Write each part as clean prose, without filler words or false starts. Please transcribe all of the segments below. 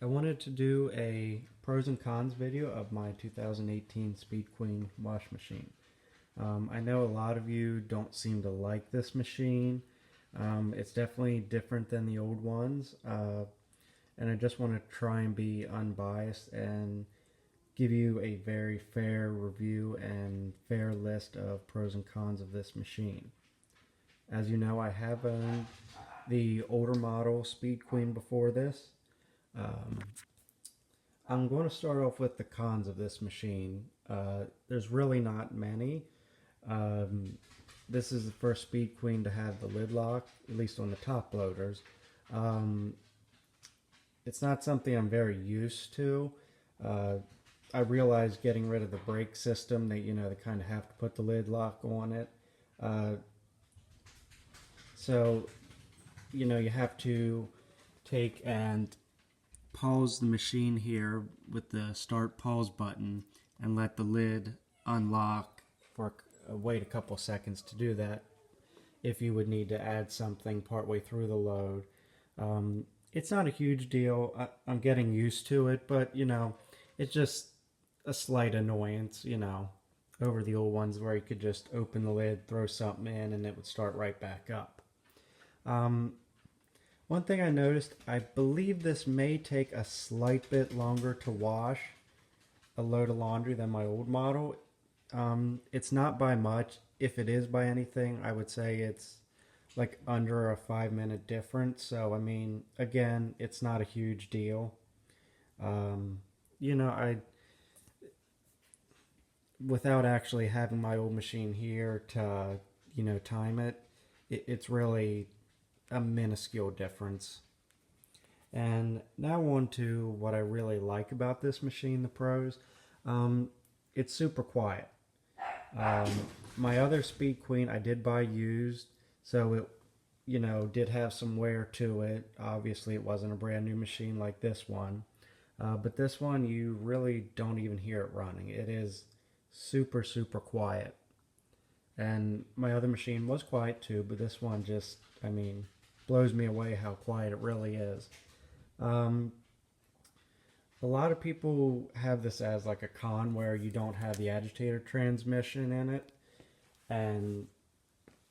I wanted to do a pros and cons video of my 2018 Speed Queen wash machine. I know a lot of you don't seem to like this machine. It's definitely different than the old ones, and I just want to try and be unbiased and give you a very fair review and fair list of pros and cons of this machine. As you know, I have owned the older model Speed Queen before this. Um, I'm going to start off with the cons of this machine. There's really not many. Um, this is the first Speed Queen to have the lid lock, at least on the top loaders. Um, it's not something I'm very used to. Uh, I realize getting rid of the brake system that they kind of have to put the lid lock on it. Uh, so you have to take and pause the machine here with the start pause button and let the lid unlock for wait a couple seconds to do that if you would need to add something partway through the load. It's not a huge deal. I'm getting used to it, but it's just a slight annoyance, over the old ones where you could just open the lid, throw something in, and it would start right back up. Um, One thing I noticed, I believe this may take a slight bit longer to wash a load of laundry than my old model. It's not by much. If it is by anything, I would say it's like under a 5 minute difference. So, I mean, again, it's not a huge deal. Um, I without actually having my old machine here to, time it's really a minuscule difference. And now on to what I really like about this machine, the pros. Um, it's super quiet. Um, my other Speed Queen I did buy used, so it, did have some wear to it. Obviously, it wasn't a brand new machine like this one. But this one, you really don't even hear it running. It is super, super quiet. And my other machine was quiet too, but this one just, I mean, blows me away how quiet it really is. Um, a lot of people have this as like a con where you don't have the agitator transmission in it. And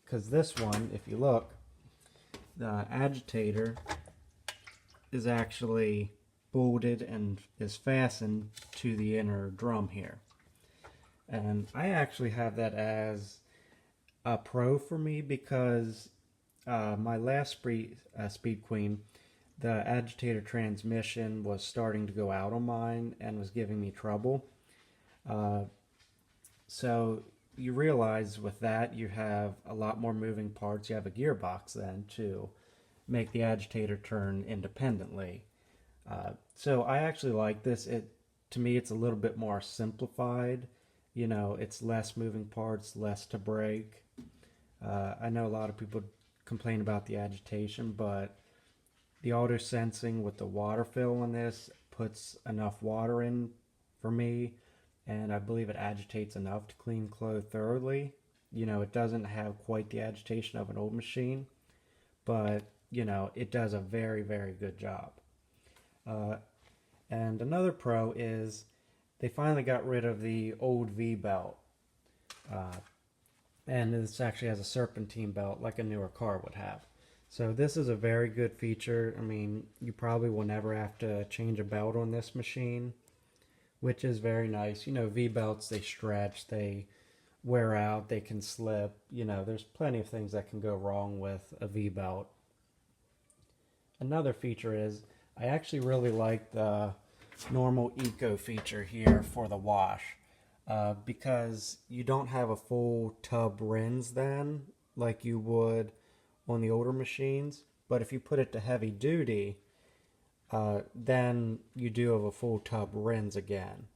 because this one, if you look, the agitator is actually bolted and is fastened to the inner drum here. And I actually have that as a pro for me because my last Speed Queen, the agitator transmission was starting to go out on mine and was giving me trouble. Uh, so you realize with that you have a lot more moving parts. You have a gearbox then to make the agitator turn independently. So I actually like this. To me, it's a little bit more simplified. It's less moving parts, less to break. I know a lot of people complain about the agitation, but the auto sensing with the water fill in this puts enough water in for me, and I believe it agitates enough to clean clothes thoroughly. It doesn't have quite the agitation of an old machine, but it does a very, very good job. Uh, and another pro is they finally got rid of the old V belt. Uh, and this actually has a serpentine belt like a newer car would have. So this is a very good feature. I mean, you probably will never have to change a belt on this machine, which is very nice. V belts, they stretch, they wear out, they can slip. There's plenty of things that can go wrong with a V belt. Another feature is I actually really like the normal eco feature here for the wash. Because you don't have a full tub rinse then, like you would on the older machines. But if you put it to heavy duty, then you do have a full tub rinse again.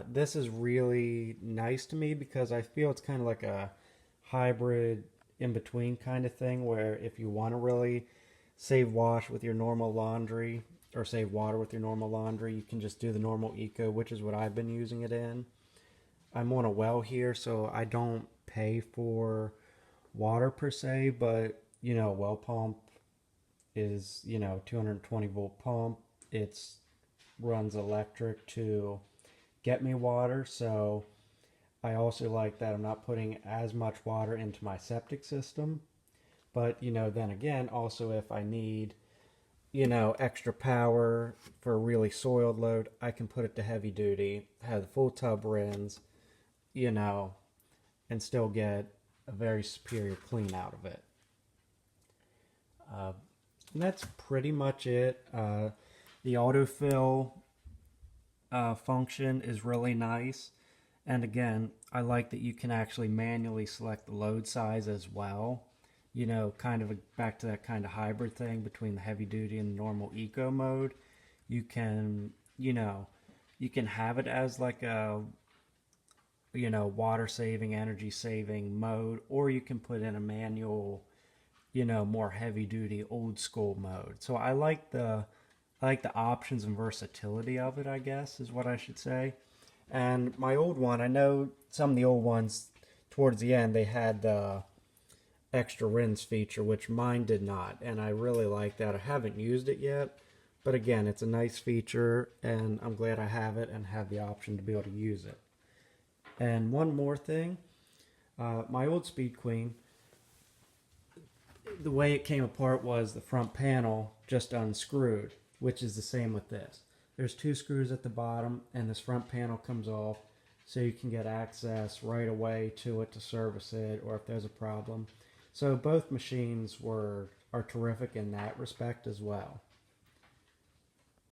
This is really nice to me because I feel it's kind of like a hybrid in between kind of thing where if you want to really save wash with your normal laundry or save water with your normal laundry, you can just do the normal eco, which is what I've been using it in. I'm on a well here, so I don't pay for water per se, but well pump is 220 volt pump. it's runs electric to get me water. So I also like that I'm not putting as much water into my septic system. But, then again, also if I need, extra power for a really soiled load, I can put it to heavy duty, have the full tub rinse, you know, and still get a very superior clean out of it. And that's pretty much it. The autofill function is really nice. And again, I like that you can actually manually select the load size as well. Kind of back to that kind of hybrid thing between the heavy duty and the normal eco mode. You can, you can have it as like a, water saving, energy saving mode, or you can put in a manual, more heavy duty old school mode. So I like the options and versatility of it, I guess is what I should say. And my old one, I know some of the old ones towards the end they had the extra rinse feature, which mine did not, and I really like that. I haven't used it yet, but again, it's a nice feature, and I'm glad I have it and have the option to be able to use it. And one more thing, my old Speed Queen, the way it came apart was the front panel just unscrewed, which is the same with this. There's two screws at the bottom, and this front panel comes off, so you can get access right away to it to service it, or if there's a problem. So both machines are terrific in that respect as well.